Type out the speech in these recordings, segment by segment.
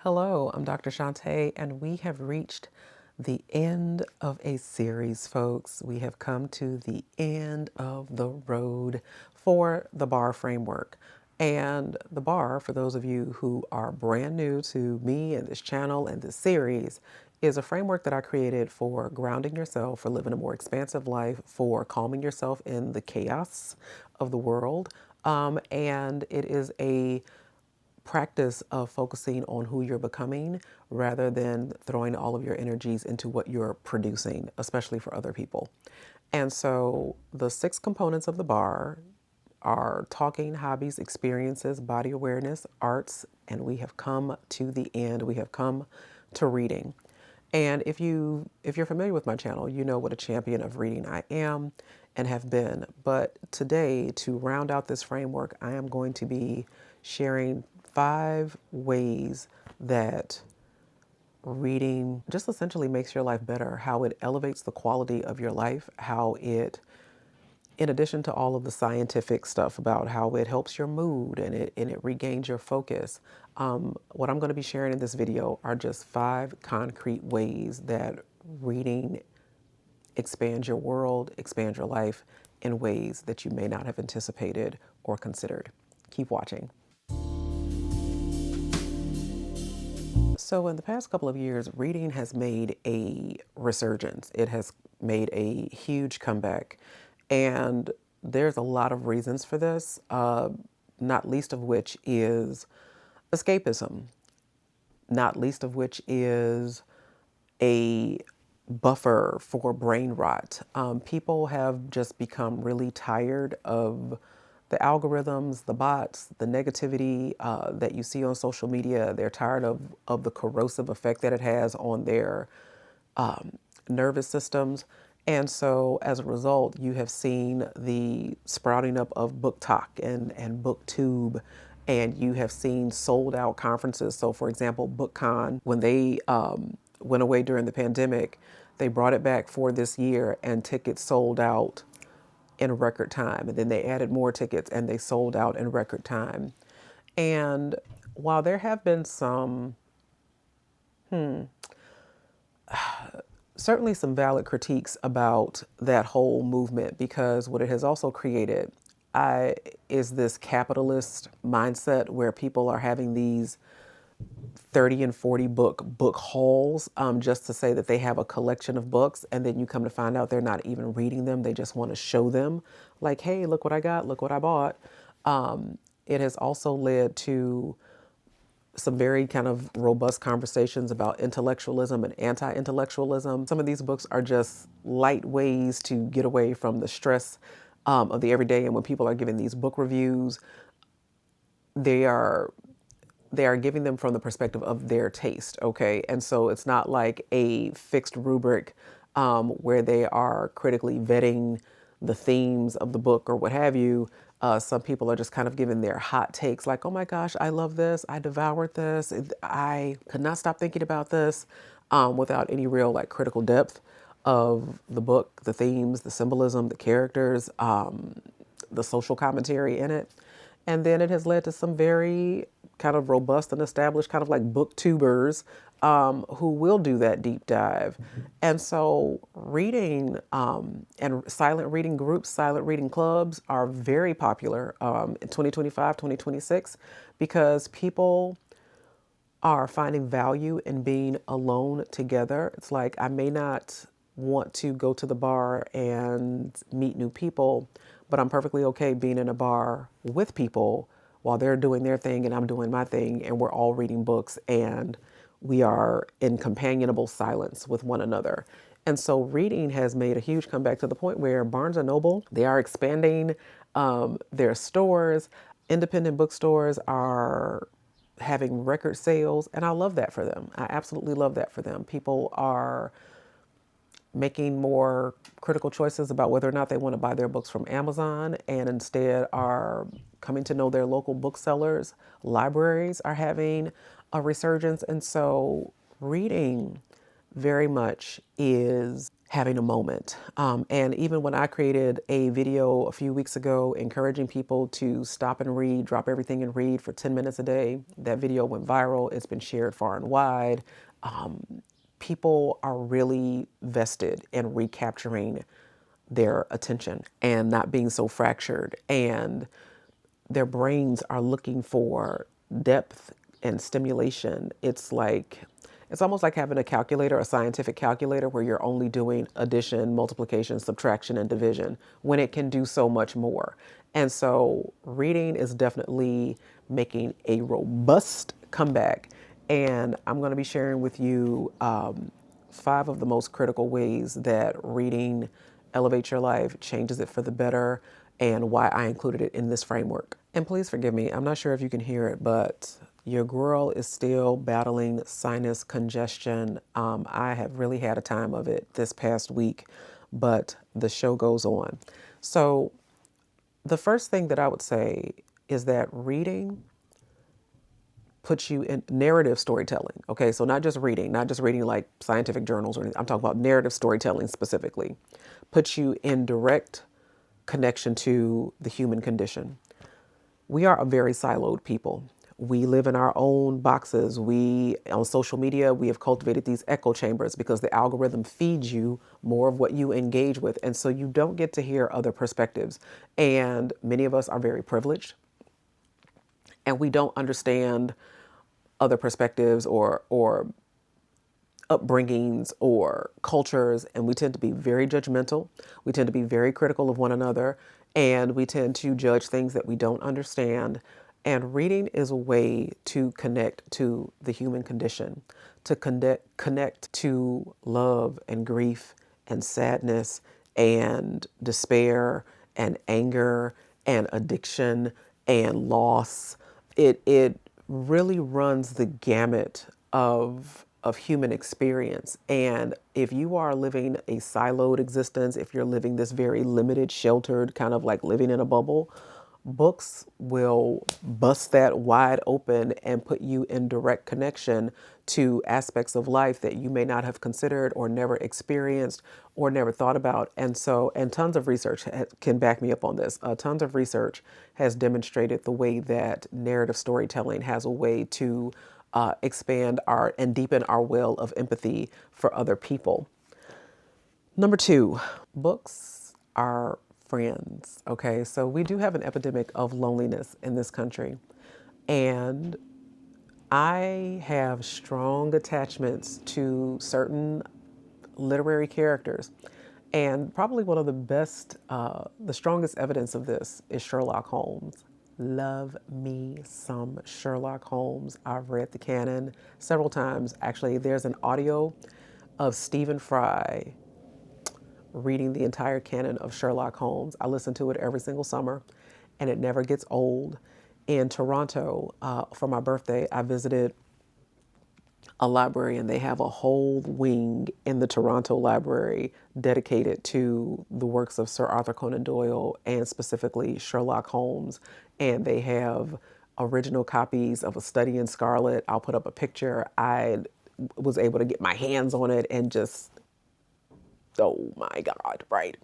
Hello, I'm Dr. Shantae, and we have reached the end of a series, folks. We have come to the end of the road for the BAR framework. And the BAR, for those of you who are brand new to me and this channel and this series, is a framework that I created for grounding yourself, for living a more expansive life, for calming yourself in the chaos of the world. And it is a practice of focusing on who you're becoming rather than throwing all of your energies into what you're producing, especially for other people. And so the 6 components of the bar are talking, hobbies, experiences, body awareness, arts, and we have come to the end. We have come to reading. And if you're familiar with my channel, you know what a champion of reading I am and have been. But today, to round out this framework, I am going to be sharing 5 ways that reading just essentially makes your life better, how it elevates the quality of your life, how it, in addition to all of the scientific stuff about how it helps your mood and it regains your focus. What I'm going to be sharing in this video are just 5 concrete ways that reading expands your world, expands your life in ways that you may not have anticipated or considered. Keep watching. So in the past couple of years, reading has made a resurgence. It has made a huge comeback. And there's a lot of reasons for this, not least of which is escapism, not least of which is a buffer for brain rot. People have just become really tired of the algorithms, the bots, the negativity that you see on social media. They're tired of the corrosive effect that it has on their nervous systems. And so as a result, you have seen the sprouting up of book talk and booktube, and you have seen sold out conferences. So for example, BookCon, when they went away during the pandemic, they brought it back for this year and tickets sold out in record time. And then they added more tickets and they sold out in record time. And while there have been certainly some valid critiques about that whole movement, because what it has also created is this capitalist mindset where people are having these 30 and 40 book hauls, just to say that they have a collection of books, and then you come to find out they're not even reading them. They just want to show them, like, hey, look what I got, look what I bought. It has also led to some very kind of robust conversations about intellectualism and anti-intellectualism. Some of these books are just light ways to get away from the stress of the everyday. And when people are giving these book reviews, they are giving them from the perspective of their taste, okay? And so it's not like a fixed rubric where they are critically vetting the themes of the book or what have you. Some people are just kind of giving their hot takes like, oh my gosh, I love this. I devoured this. I could not stop thinking about this without any real like critical depth of the book, the themes, the symbolism, the characters, the social commentary in it. And then it has led to some very kind of robust and established kind of like booktubers who will do that deep dive. And so reading and silent reading groups, silent reading clubs are very popular in 2025, 2026, because people are finding value in being alone together. It's like, I may not want to go to the bar and meet new people, but I'm perfectly okay being in a bar with people while they're doing their thing and I'm doing my thing, and we're all reading books and we are in companionable silence with one another. And so reading has made a huge comeback to the point where Barnes and Noble, they are expanding their stores. Independent bookstores are having record sales, and I love that for them. I absolutely love that for them. People are making more critical choices about whether or not they want to buy their books from Amazon, and instead are coming to know their local booksellers. Libraries are having a resurgence. And so reading very much is having a moment. And even when I created a video a few weeks ago encouraging people to stop and read, drop everything and read for 10 minutes a day, that video went viral. It's been shared far and wide. People are really vested in recapturing their attention and not being so fractured. And their brains are looking for depth and stimulation. It's almost like having a calculator, a scientific calculator, where you're only doing addition, multiplication, subtraction, and division when it can do so much more. And so reading is definitely making a robust comeback. And I'm going to be sharing with you 5 of the most critical ways that reading elevates your life, changes it for the better, and why I included it in this framework. And please forgive me, I'm not sure if you can hear it, but your girl is still battling sinus congestion. I have really had a time of it this past week, but the show goes on. So the first thing that I would say is that reading puts you in narrative storytelling. Okay, so not just reading like scientific journals or anything. I'm talking about narrative storytelling specifically. Puts you in direct connection to the human condition. We are a very siloed people. We live in our own boxes. On social media, we have cultivated these echo chambers because the algorithm feeds you more of what you engage with. And so you don't get to hear other perspectives. And many of us are very privileged and we don't understand other perspectives or upbringings or cultures, and we tend to be very judgmental. We tend to be very critical of one another, and we tend to judge things that we don't understand. And reading is a way to connect to the human condition, to connect to love and grief and sadness and despair and anger and addiction and loss. It really runs the gamut of human experience. And if you are living a siloed existence, if you're living this very limited, sheltered, kind of like living in a bubble, books will bust that wide open and put you in direct connection to aspects of life that you may not have considered or never experienced or never thought about. And tons of research can back me up on this. Tons of research has demonstrated the way that narrative storytelling has a way to expand and deepen our well of empathy for other people. Number 2, books are friends. Okay, so we do have an epidemic of loneliness in this country. And I have strong attachments to certain literary characters. And probably one of the strongest evidence of this is Sherlock Holmes. Love me some Sherlock Holmes. I've read the canon several times. Actually, there's an audio of Stephen Fry reading the entire canon of Sherlock Holmes. I listen to it every single summer, and it never gets old. In Toronto, for my birthday, I visited a library, and they have a whole wing in the Toronto Library dedicated to the works of Sir Arthur Conan Doyle and specifically Sherlock Holmes. And they have original copies of A Study in Scarlet. I'll put up a picture. I was able to get my hands on it and just, oh my God, right?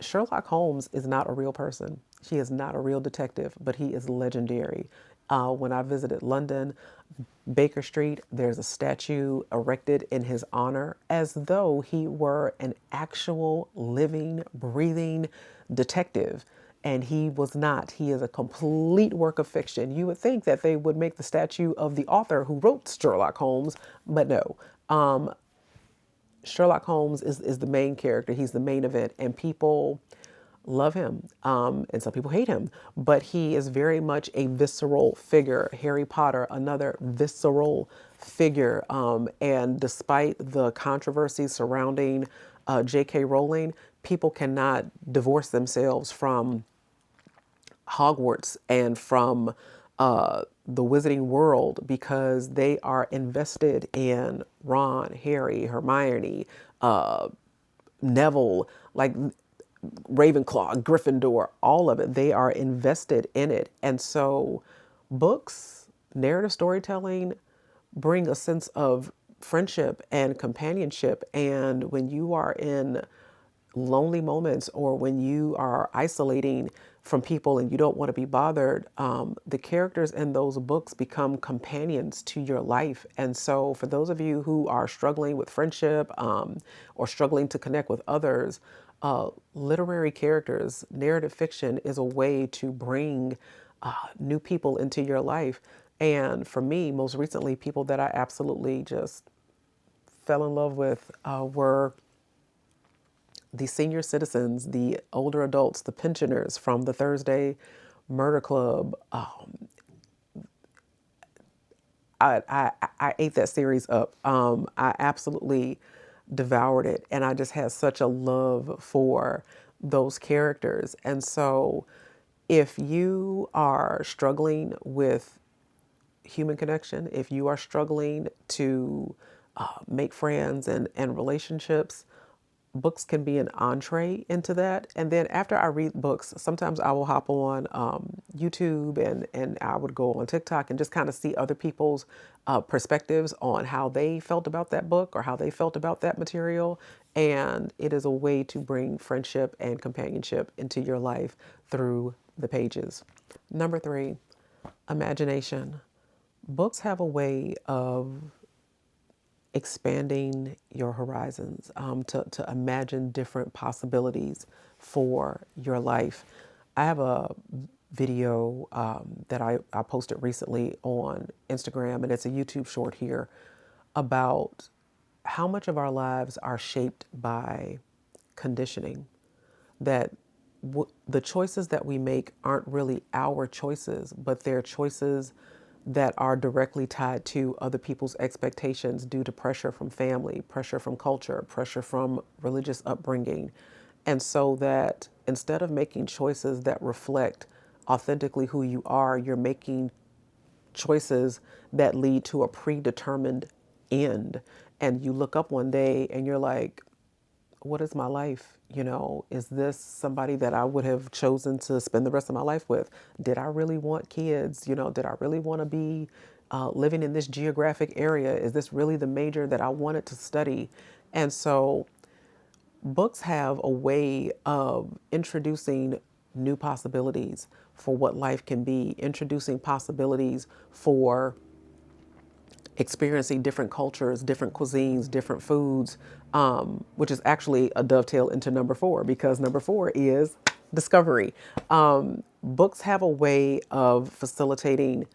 Sherlock Holmes is not a real person. He is not a real detective, but he is legendary. When I visited London, Baker Street, there's a statue erected in his honor as though he were an actual living, breathing detective. And he was not. He is a complete work of fiction. You would think that they would make the statue of the author who wrote Sherlock Holmes, but no. Sherlock Holmes is the main character. He's the main event, and people love him, and some people hate him, but he is very much a visceral figure. Harry Potter, another visceral figure, and despite the controversy surrounding J.K. Rowling, people cannot divorce themselves from Hogwarts and from the wizarding world because they are invested in Ron, Harry, Hermione, Neville, like Ravenclaw, Gryffindor, all of it. They are invested in it. And so books, narrative storytelling bring a sense of friendship and companionship. And when you are in lonely moments or when you are isolating from people and you don't want to be bothered, the characters in those books become companions to your life. And so, for those of you who are struggling with friendship or struggling to connect with others, literary characters, narrative fiction is a way to bring new people into your life. And for me, most recently, people that I absolutely just fell in love with were the senior citizens, the older adults, the pensioners from the Thursday Murder Club. I ate that series up. I absolutely devoured it, and I just had such a love for those characters. And so, if you are struggling with human connection, if you are struggling to make friends and relationships, books can be an entree into that. And then after I read books, sometimes I will hop on YouTube and I would go on TikTok and just kind of see other people's perspectives on how they felt about that book or how they felt about that material. And it is a way to bring friendship and companionship into your life through the pages. Number three, imagination. Books have a way of expanding your horizons, to imagine different possibilities for your life. I have a video that I posted recently on Instagram, and it's a YouTube short here about how much of our lives are shaped by conditioning, that the choices that we make aren't really our choices, but they're choices that are directly tied to other people's expectations due to pressure from family, pressure from culture, pressure from religious upbringing. And so that instead of making choices that reflect authentically who you are, you're making choices that lead to a predetermined end. And you look up one day and you're like, what is my life? You know, is this somebody that I would have chosen to spend the rest of my life with? Did I really want kids? You know, did I really want to be living in this geographic area? Is this really the major that I wanted to study? And so books have a way of introducing new possibilities for what life can be, introducing possibilities for experiencing different cultures, different cuisines, different foods, which is actually a dovetail into number four, because number four is discovery. Books have a way of facilitating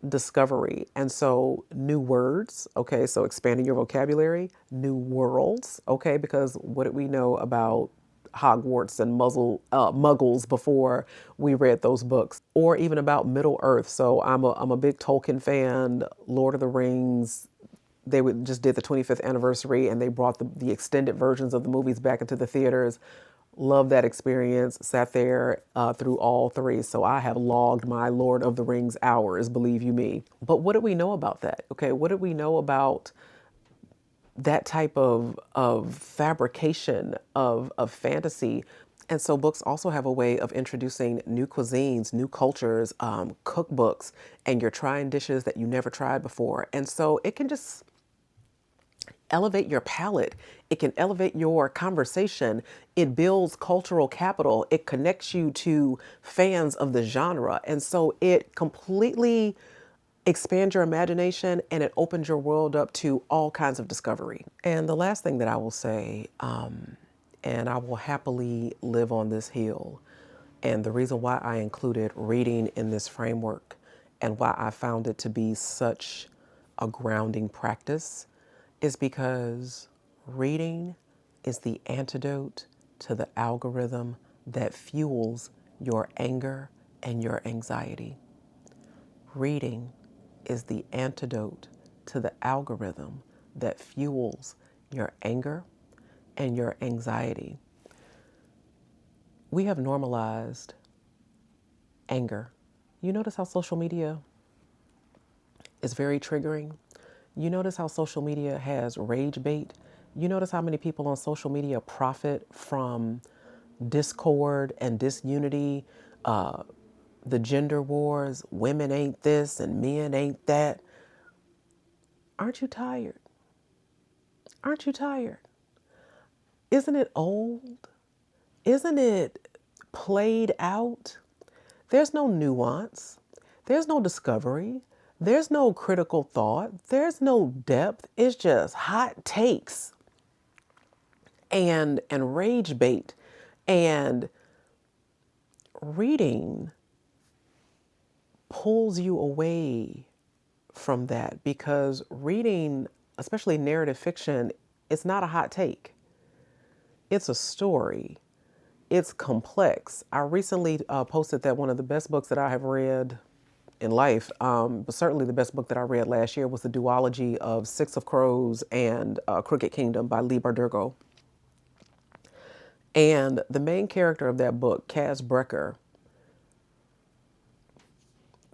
discovery. And so new words, okay, so expanding your vocabulary, new worlds, okay, because what did we know about Hogwarts and Muggles before we read those books, or even about Middle Earth? So I'm a big Tolkien fan. Lord of the Rings. Just did the 25th anniversary, and they brought the extended versions of the movies back into the theaters. Love that experience. Sat there through all three. So I have logged my Lord of the Rings hours, believe you me. But what do we know about that? Okay, what do we know about that type of fabrication of fantasy? And so books also have a way of introducing new cuisines, new cultures, cookbooks, and you're trying dishes that you never tried before. And so it can just elevate your palate. It can elevate your conversation. It builds cultural capital. It connects you to fans of the genre. And so it completely expands your imagination and it opens your world up to all kinds of discovery. And the last thing that I will say, and I will happily live on this hill, and the reason why I included reading in this framework and why I found it to be such a grounding practice is because reading is the antidote to the algorithm that fuels your anger and your anxiety. Reading is the antidote to the algorithm that fuels your anger and your anxiety. We have normalized anger. You notice how social media is very triggering? You notice how social media has rage bait? You notice how many people on social media profit from discord and disunity, the gender wars, women ain't this and men ain't that? Aren't you tired? Aren't you tired? Isn't it old? Isn't it played out? There's no nuance. There's no discovery. There's no critical thought. There's no depth. It's just hot takes and rage bait. And reading pulls you away from that because reading, especially narrative fiction, it's not a hot take. It's a story. It's complex. I recently posted that one of the best books that I have read in life, but certainly the best book that I read last year was the duology of Six of Crows and Crooked Kingdom by Lee Bardugo. And the main character of that book, Kaz Brecker,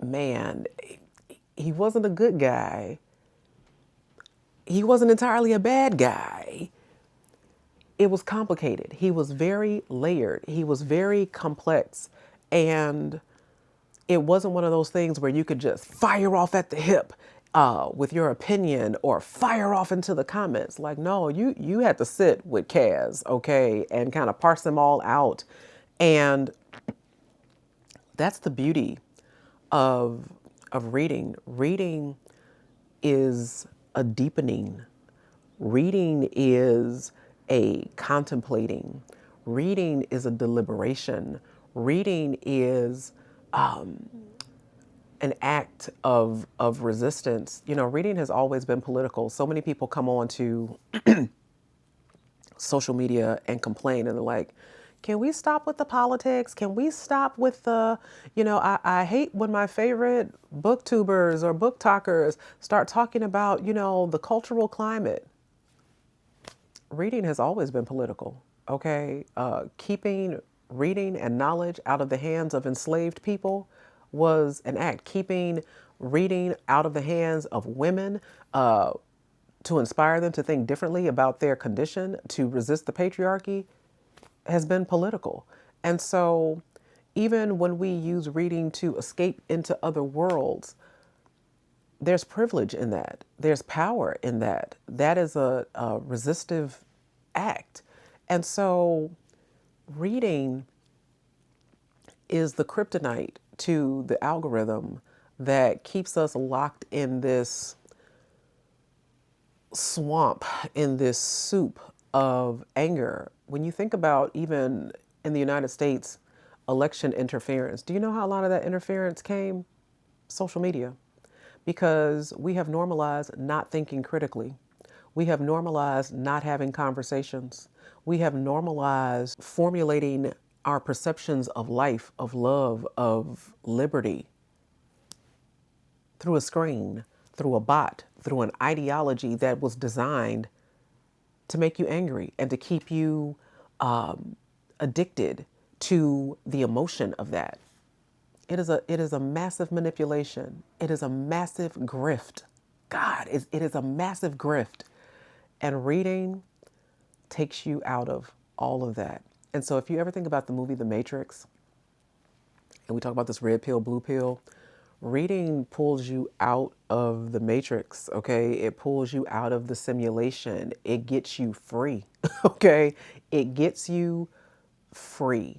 man, he wasn't a good guy. He wasn't entirely a bad guy. It was complicated. He was very layered. He was very complex. And it wasn't one of those things where you could just fire off at the hip with your opinion or fire off into the comments. Like, no, you had to sit with Kaz, okay, and kind of parse them all out. And that's the beauty of reading. Reading is a deepening. Reading is a contemplating. Reading is a deliberation. Reading is an act of resistance. You know, reading has always been political. So many people come on to social media and complain and they're like, can we stop with the politics? Can we stop with the, I hate when my favorite booktubers or book talkers start talking about, the cultural climate. Reading has always been political, okay? Keeping reading and knowledge out of the hands of enslaved people was an act. Keeping reading out of the hands of women to inspire them to think differently about their condition, to resist the patriarchy, has been political. And so even when we use reading to escape into other worlds, there's privilege in that. There's power in that. That is a resistive act. And so reading is the kryptonite to the algorithm that keeps us locked in this swamp, in this soup of anger. When you think about even in the United States, election interference, do you know how a lot of that interference came? Social media. Because we have normalized not thinking critically. We have normalized not having conversations. We have normalized formulating our perceptions of life, of love, of liberty through a screen, through a bot, through an ideology that was designed to make you angry and to keep you addicted to the emotion of that. It is a massive manipulation. It is a massive grift. God, it is a massive grift. And reading takes you out of all of that. And so if you ever think about the movie The Matrix, and we talk about this red pill, blue pill, reading pulls you out of the matrix, okay? It pulls you out of the simulation. It gets you free, okay? It gets you free.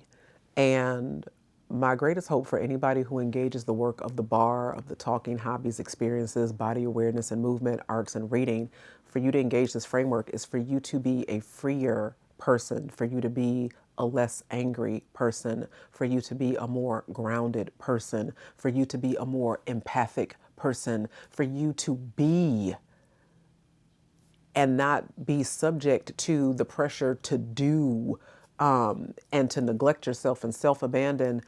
And my greatest hope for anybody who engages the work of the bar, of the talking, hobbies, experiences, body awareness and movement, arts and reading, for you to engage this framework is for you to be a freer person, for you to be a less angry person, for you to be a more grounded person, for you to be a more empathic person, for you to be and not be subject to the pressure to do and to neglect yourself and self-abandon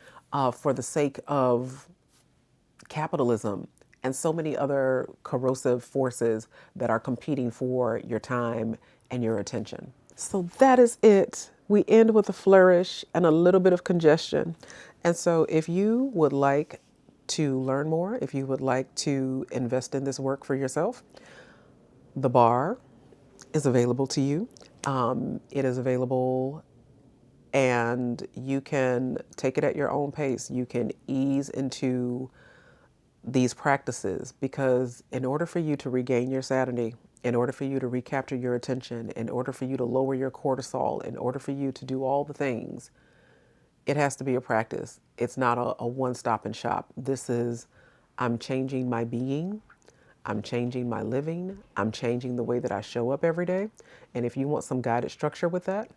for the sake of capitalism and so many other corrosive forces that are competing for your time and your attention. So that is it. We end with a flourish and a little bit of congestion. And so if you would like to learn more, if you would like to invest in this work for yourself, the bar is available to you. It is available and you can take it at your own pace. You can ease into these practices because in order for you to regain your sanity, in order for you to recapture your attention, in order for you to lower your cortisol, in order for you to do all the things, it has to be a practice. It's not a one stop and shop. This is, I'm changing my being, I'm changing my living, I'm changing the way that I show up every day. And if you want some guided structure with that,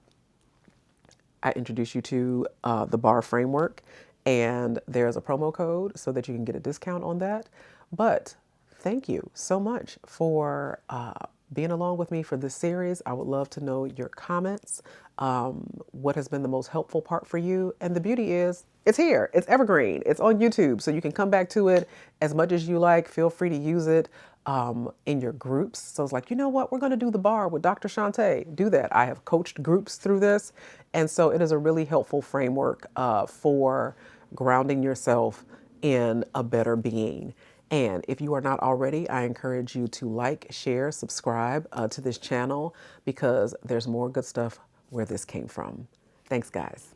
I introduce you to the bar framework, and there's a promo code so that you can get a discount on that. But thank you so much for being along with me for this series. I would love to know your comments. What has been the most helpful part for you? And the beauty is, it's here. It's evergreen. It's on YouTube, so you can come back to it as much as you like. Feel free to use it in your groups. So it's like, you know what? We're going to do the bar with Dr. Shantae. Do that. I have coached groups through this. And so it is a really helpful framework for grounding yourself in a better being. And if you are not already, I encourage you to like, share, subscribe to this channel, because there's more good stuff where this came from. Thanks, guys.